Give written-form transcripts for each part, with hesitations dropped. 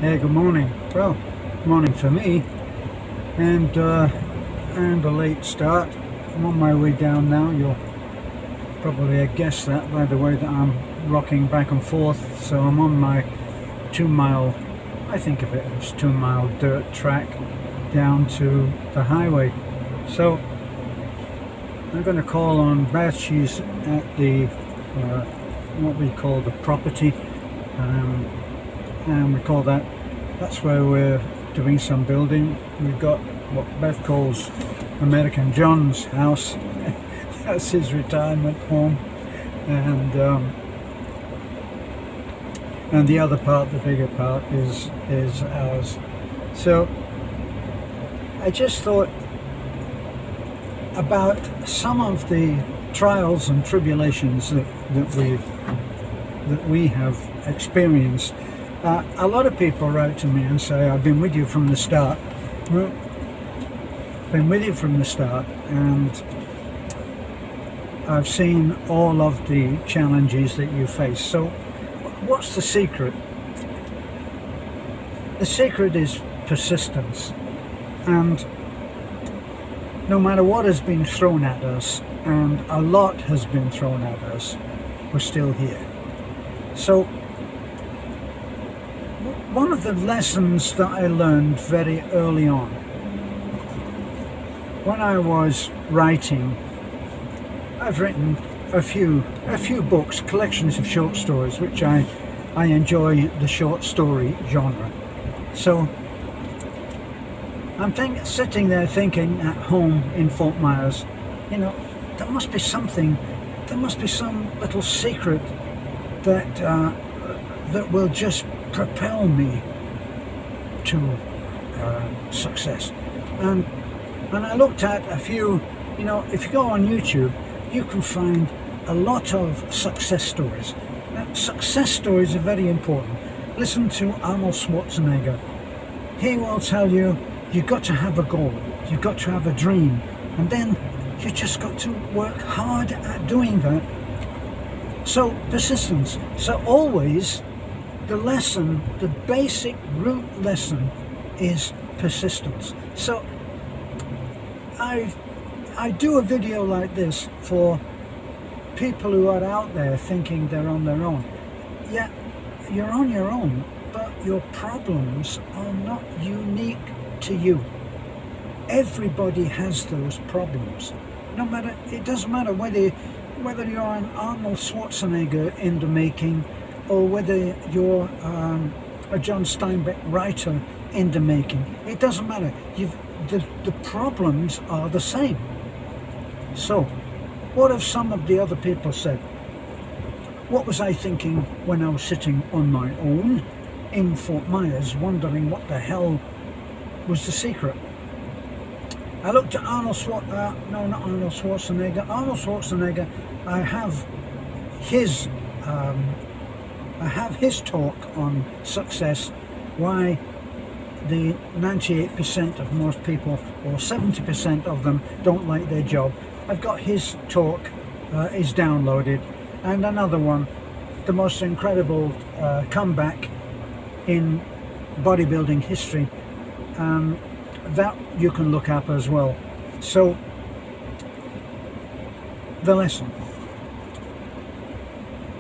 Hey, good morning. Well, morning for me, and a late start. I'm on my way down now. You'll probably guess that by the way that I'm rocking back and forth. So I'm on my 2 mile, I think of it as 2 mile dirt track down to the highway. So I'm going to call on Beth. She's at the what we call the property. And we call that's where we're doing some building. We've got what Beth calls American John's house. That's his retirement home, and the other part, the bigger part, is ours. So I just thought about some of the trials and tribulations that we have experienced. A lot of people write to me and say, I've been with you from the start. Well, been with you from the start, and I've seen all of the challenges that you face. So what's the secret? The secret is persistence. And no matter what has been thrown at us, and a lot has been thrown at us, we're still here. So one of the lessons that I learned very early on, when I was writing, I've written a few books, collections of short stories, which I enjoy the short story genre. So I'm sitting there thinking at home in Fort Myers, there must be some little secret that will just propel me to success. And I looked at a few, if you go on YouTube, you can find a lot of success stories. Now, success stories are very important. Listen to Arnold Schwarzenegger. He will tell you, you've got to have a goal, you've got to have a dream, and then you just got to work hard at doing that. So persistence. So always the lesson, the basic root lesson is persistence. So I do a video like this for people who are out there thinking they're on their own. Yeah, you're on your own, but your problems are not unique to you. Everybody has those problems. It doesn't matter whether you're an Arnold Schwarzenegger in the making, or whether you're a John Steinbeck writer in the making. It doesn't matter. The problems are the same. So, what have some of the other people said? What was I thinking when I was sitting on my own in Fort Myers, wondering what the hell was the secret? I looked at Arnold Schwarzenegger. Arnold Schwarzenegger, I have his talk on success, why the 98% of most people, or 70% of them, don't like their job. I've got his talk, is downloaded, and another one, the most incredible comeback in bodybuilding history, that you can look up as well. So the lesson,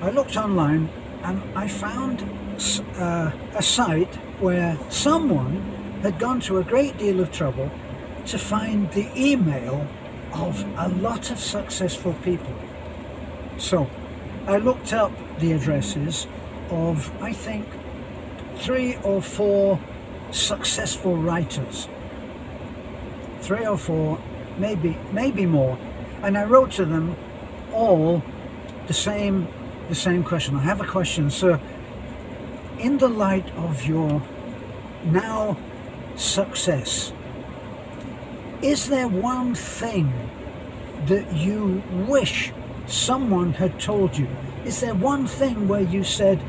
I looked online and I found a site where someone had gone to a great deal of trouble to find the email of a lot of successful people. So I looked up the addresses of, I think, 3 or 4 successful writers, 3 or 4, maybe more, and I wrote to them all the same question. I have a question, sir. In the light of your now success, is there one thing that you wish someone had told you? Is there one thing where you said,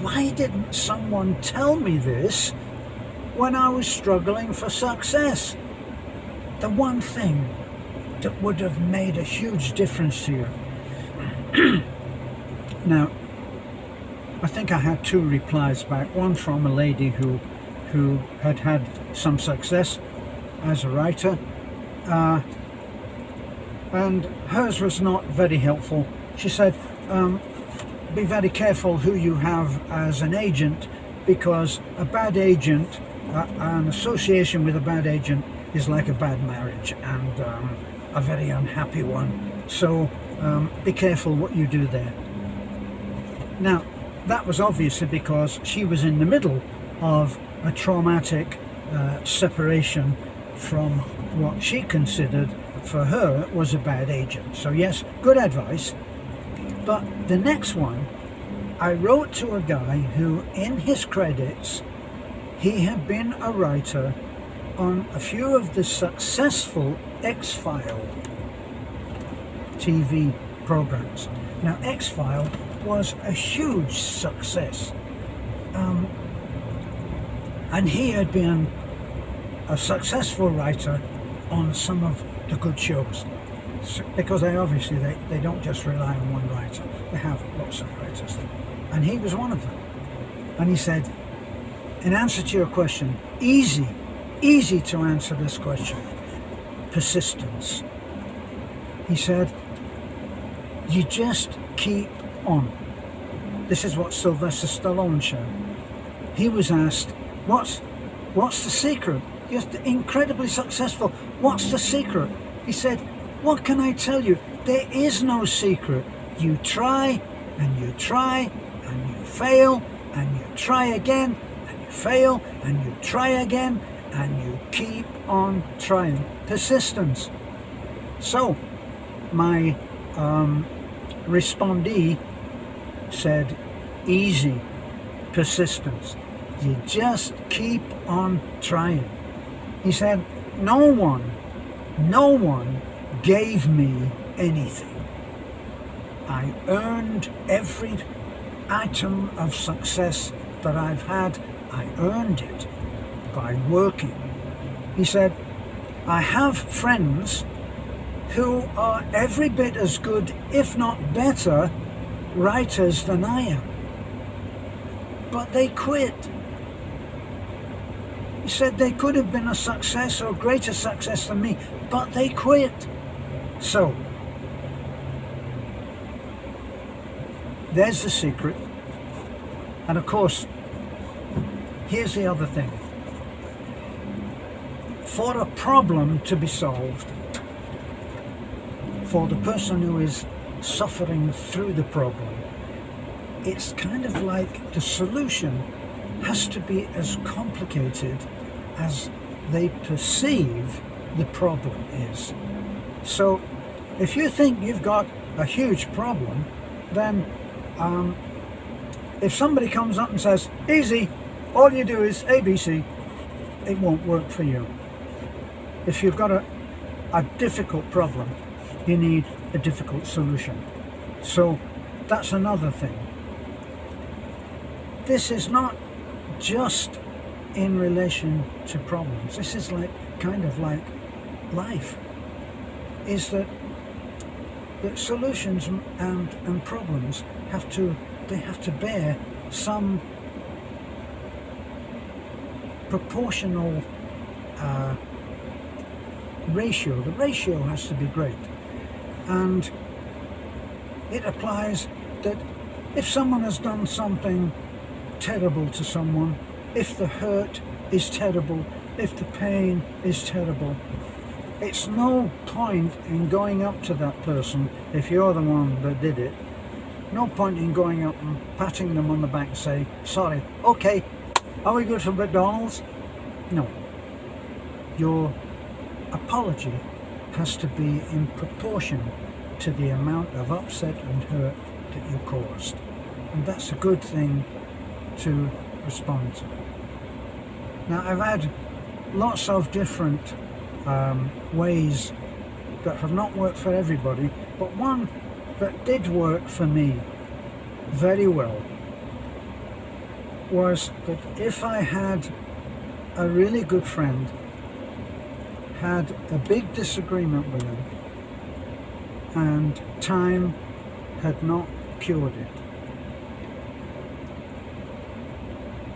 why didn't someone tell me this when I was struggling for success? The one thing that would have made a huge difference to you. Now, I think I had 2 replies back. One from a lady who who had had some success as a writer, and hers was not very helpful. She said, be very careful who you have as an agent, because a bad agent, an association with a bad agent is like a bad marriage, and a very unhappy one. So be careful what you do there. Now, that was obviously because she was in the middle of a traumatic separation from what she considered for her was a bad agent. So yes, good advice. But the next one, I wrote to a guy who, in his credits, he had been a writer on a few of the successful X-File TV programs. Now, X-File was a huge success, and he had been a successful writer on some of the good shows, because they don't just rely on one writer, they have lots of writers, and he was one of them. And he said, in answer to your question, easy to answer this question, persistence. He said, you just keep on. This is what Sylvester Stallone showed. He was asked, what's the secret? You're incredibly successful. What's the secret? He said, what can I tell you? There is no secret. You try, and you try, and you fail, and you try again, and you fail, and you try again, and you keep on trying. Persistence. So, my respondee said, easy, persistence. You just keep on trying. He said, no one gave me anything. I earned every item of success that I've had. I earned it by working. He said, I have friends who are every bit as good, if not better, writers than I am. But they quit. He said they could have been a success or greater success than me, but they quit. So, there's the secret. And of course, here's the other thing. For a problem to be solved, for the person who is suffering through the problem, it's kind of like the solution has to be as complicated as they perceive the problem is. So if you think you've got a huge problem, then if somebody comes up and says, easy, all you do is ABC, it won't work for you. If you've got a difficult problem, you need a difficult solution. So that's another thing. This is not just in relation to problems. This is kind of like life. Is that solutions and problems have to bear some proportional ratio. The ratio has to be great, and it applies that if someone has done something terrible to someone, if the hurt is terrible, if the pain is terrible, it's no point in going up to that person, if you're the one that did it, no point in going up and patting them on the back and say, sorry, okay, are we good for McDonald's? No. Your apology has to be in proportion to the amount of upset and hurt that you caused. And that's a good thing to respond to. Now, I've had lots of different ways that have not worked for everybody, but one that did work for me very well was that if I had a really good friend, had a big disagreement with him, and time had not cured it,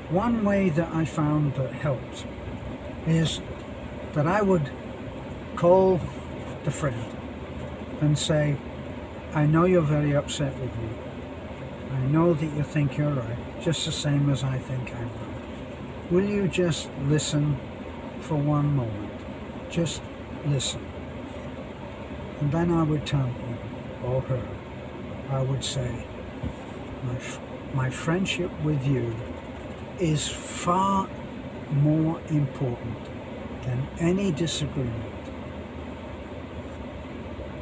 one way that I found that helped is that I would call the friend and say, I know you're very upset with me. I know that you think you're right, just the same as I think I'm right. Will you just listen for one moment? Just listen. And then I would tell him or her, I would say, my friendship with you is far more important than any disagreement.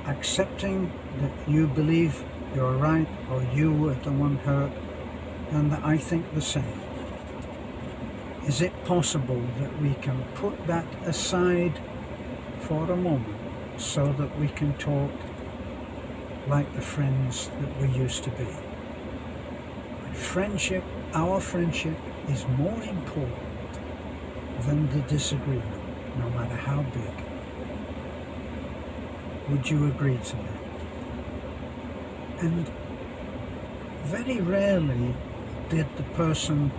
Accepting that you believe you're right or you were the one hurt and that I think the same. Is it possible that we can put that aside for a moment so that we can talk like the friends that we used to be? Friendship, our friendship is more important than the disagreement, no matter how big. Would you agree to that? And very rarely did the person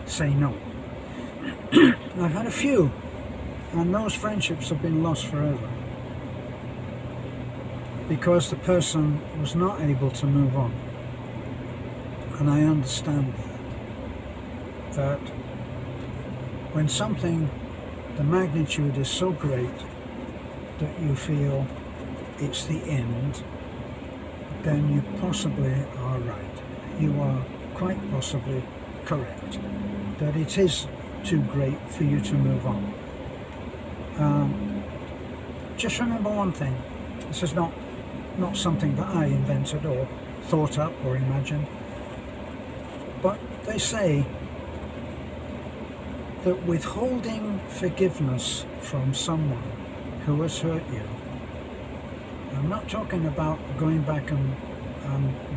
say no. I've had a few, and those friendships have been lost forever because the person was not able to move on. And I understand that when something, the magnitude is so great that you feel it's the end, then you possibly are right. You are quite possibly correct that it is too great for you to move on. Just remember one thing. This is not something that I invented or thought up or imagined. But they say that withholding forgiveness from someone who has hurt you, I'm not talking about going back and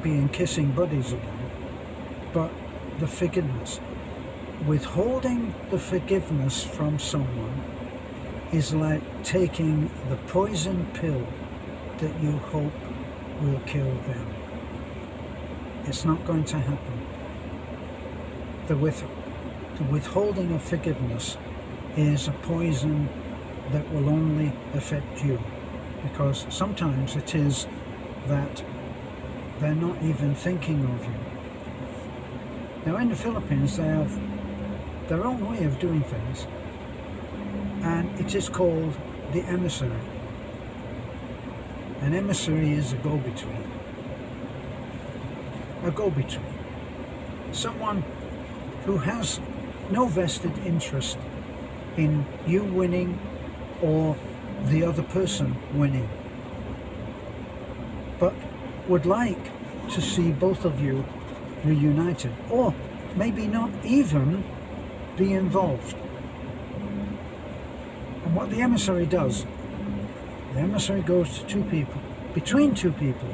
being kissing buddies again, but the forgiveness. Withholding the forgiveness from someone is like taking the poison pill that you hope will kill them. It's not going to happen. The withholding of forgiveness is a poison that will only affect you, because sometimes it is that they're not even thinking of you. Now in the Philippines they have their own way of doing things, and it is called the emissary. An emissary is a go-between. A go-between. Someone who has no vested interest in you winning or the other person winning, but would like to see both of you reunited, or maybe not even be involved. And what the emissary does, the emissary goes to two people, between two people,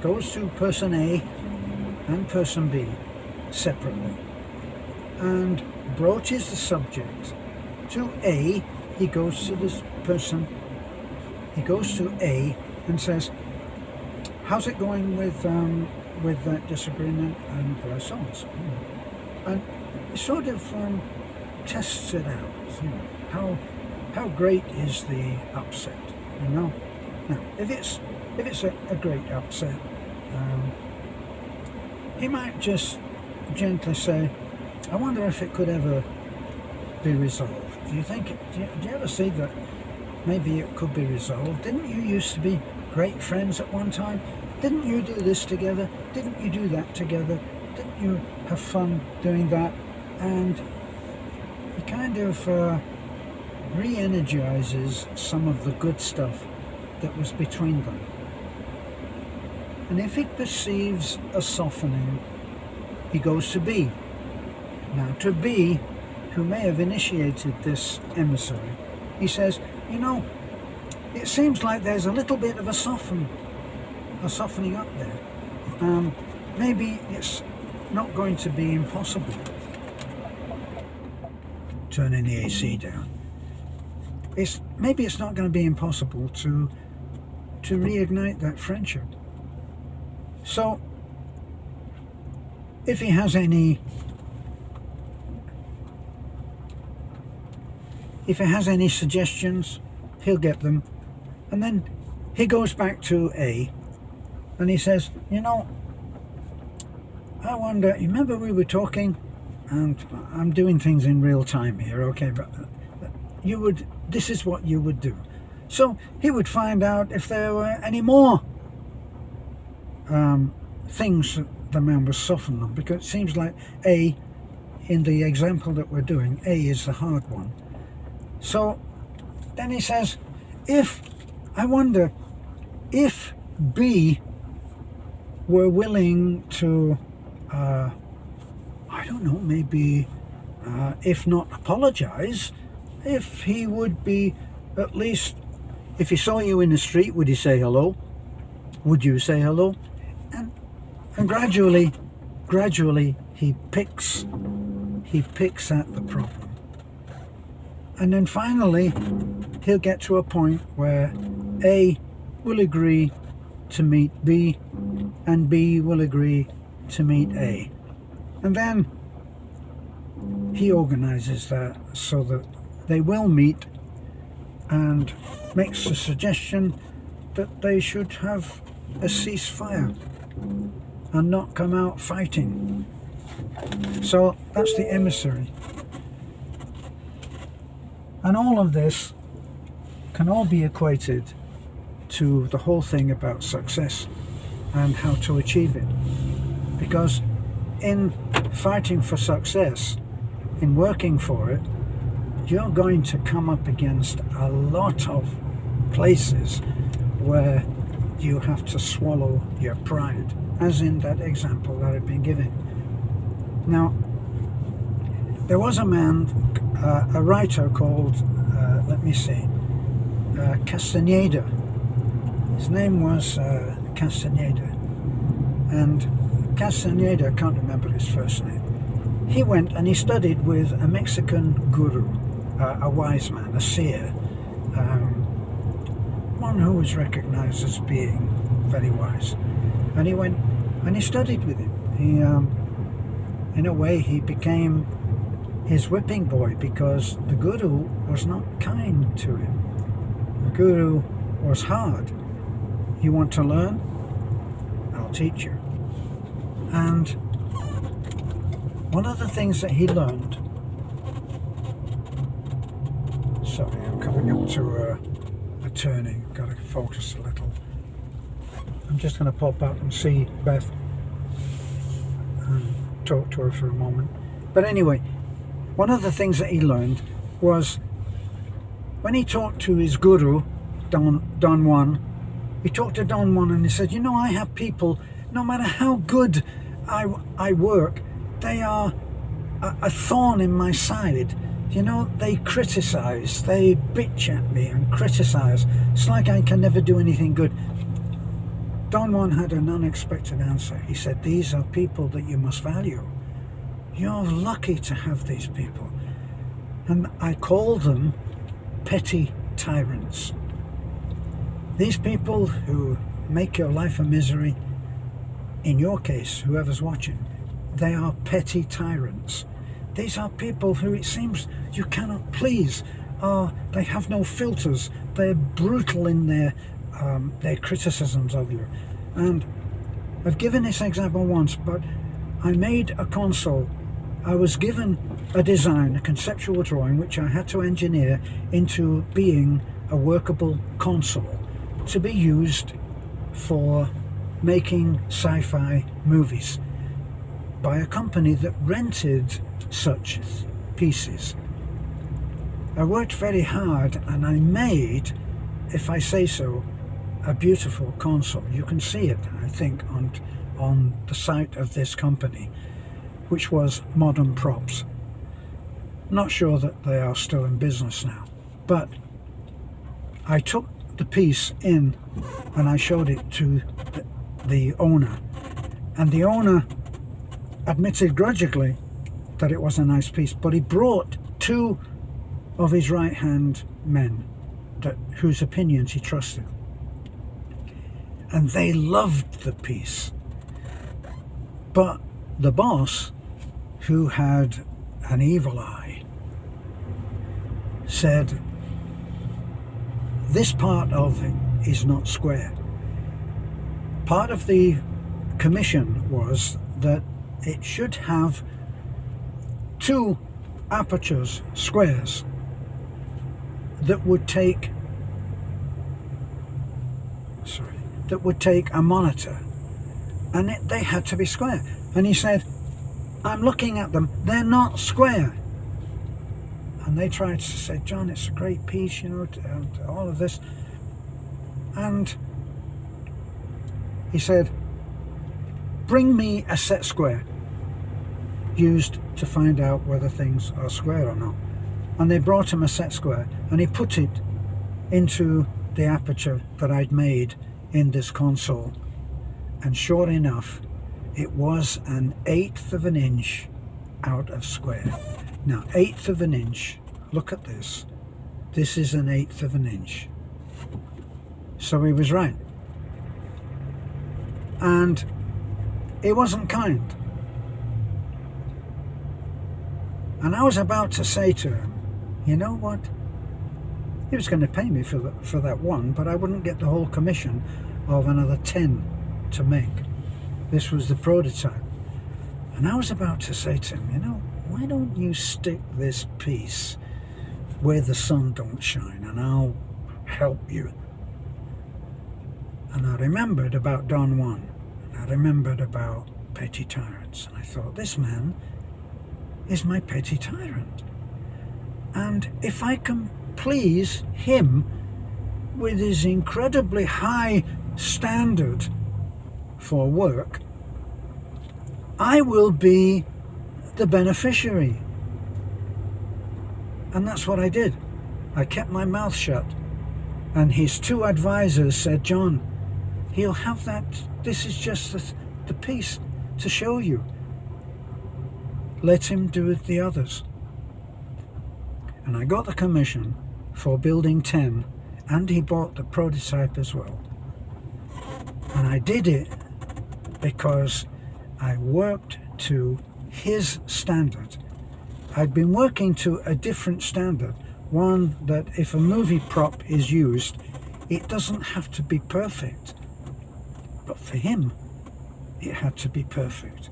goes to person A and person B separately, and broaches the subject to A. He goes to this person, he goes to A and says, how's it going with that disagreement, and so on, so on. And he sort of tests it out, you know, how great is the upset, you know. Now if it's a great upset, he might just gently say, I wonder if it could ever be resolved. Do you ever see that maybe it could be resolved? Didn't you used to be great friends at one time? Didn't you do this together? Didn't you do that together? Didn't you have fun doing that? And he kind of re-energizes some of the good stuff that was between them. And if he perceives a softening, he goes to B. Now to B, who may have initiated this emissary, he says, you know, it seems like there's a little bit of a softening up there. Maybe it's not going to be impossible. Turning the AC down. Maybe it's not going to be impossible to reignite that friendship. So if he has any If he has any suggestions, he'll get them. And then he goes back to A and he says, you know, I wonder, you remember we were talking, and I'm doing things in real time here, okay, but this is what you would do. So he would find out if there were any more things that the man was softening on, because it seems like A, in the example that we're doing, A is the hard one. So then he says, I wonder if B were willing to, I don't know, maybe, if not apologize, if he would be, at least, if he saw you in the street, would he say hello? Would you say hello? And gradually he picks at the problem. And then finally, he'll get to a point where A will agree to meet B, and B will agree to meet A. And then he organizes that so that they will meet, and makes the suggestion that they should have a ceasefire and not come out fighting. So that's the emissary. And all of this can all be equated to the whole thing about success and how to achieve it. Because in fighting for success, in working for it, you're going to come up against a lot of places where you have to swallow your pride, as in that example that I've been giving. Now, there was a man, a writer called, Castaneda. His name was Castaneda. And Castaneda, I can't remember his first name. He went and he studied with a Mexican guru, a wise man, a seer, one who was recognized as being very wise. And he went and he studied with him. He, in a way, he became his whipping boy, because the guru was not kind to him. The guru was hard. You want to learn? I'll teach you. And one of the things that he learned, sorry, I'm coming up to a turning, got to focus a little. I'm just going to pop up and see Beth and talk to her for a moment. But anyway, one of the things that he learned was when he talked to his guru, Don Juan, he talked to Don Juan and he said, you know, I have people, no matter how good I work, they are a thorn in my side. You know, they criticize, they bitch at me and criticize. It's like I can never do anything good. Don Juan had an unexpected answer. He said, these are people that you must value. You're lucky to have these people. And I call them petty tyrants. These people who make your life a misery, in your case, whoever's watching, they are petty tyrants. These are people who it seems you cannot please. They have no filters. They're brutal in their criticisms of you. And I've given this example once, but I made a console. I was given a design, a conceptual drawing, which I had to engineer into being a workable console to be used for making sci-fi movies by a company that rented such pieces. I worked very hard and I made, if I say so, a beautiful console. You can see it, I think, on the site of this company, which was Modern Props. Not sure that they are still in business now, but I took the piece in and I showed it to the owner, and the owner admitted grudgingly that it was a nice piece, but he brought two of his right-hand men whose opinions he trusted, and they loved the piece. But the boss, who had an evil eye, said, this part of it is not square. Part of the commission was that it should have 2 apertures, squares, that would take a monitor, and they had to be square. And he said, I'm looking at them, they're not square. And they tried to say, John, it's a great piece, you know, and all of this. And he said, bring me a set square used to find out whether things are square or not. And they brought him a set square, and he put it into the aperture that I'd made in this console. And sure enough, it was an 1/8 of an inch out of square. Now, 1/8 of an inch, look at this. This is an 1/8 of an inch. So he was right. And he wasn't kind. And I was about to say to him, you know what? He was going to pay me for that one, but I wouldn't get the whole commission of another 10 to make. This was the prototype. And I was about to say to him, you know, why don't you stick this piece where the sun don't shine, and I'll help you. And I remembered about Don Juan, and I remembered about petty tyrants, and I thought, this man is my petty tyrant. And if I can please him with his incredibly high standard for work, I will be the beneficiary. And that's what I did. I kept my mouth shut. And his 2 advisors said, John, he'll have that, this is just the piece to show you. Let him do the others. And I got the commission for building 10, and he bought the prototype as well. And I did it because I worked to his standard. I'd been working to a different standard, one that if a movie prop is used, it doesn't have to be perfect. But for him, it had to be perfect.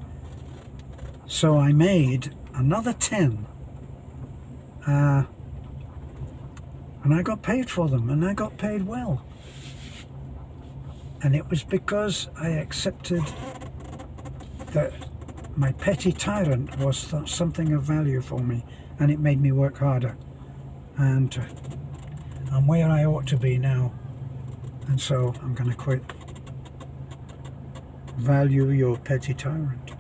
So I made another 10, and I got paid for them, and I got paid well. And it was because I accepted that my petty tyrant was something of value for me, and it made me work harder. And I'm where I ought to be now, and so I'm going to quit. Value your petty tyrant.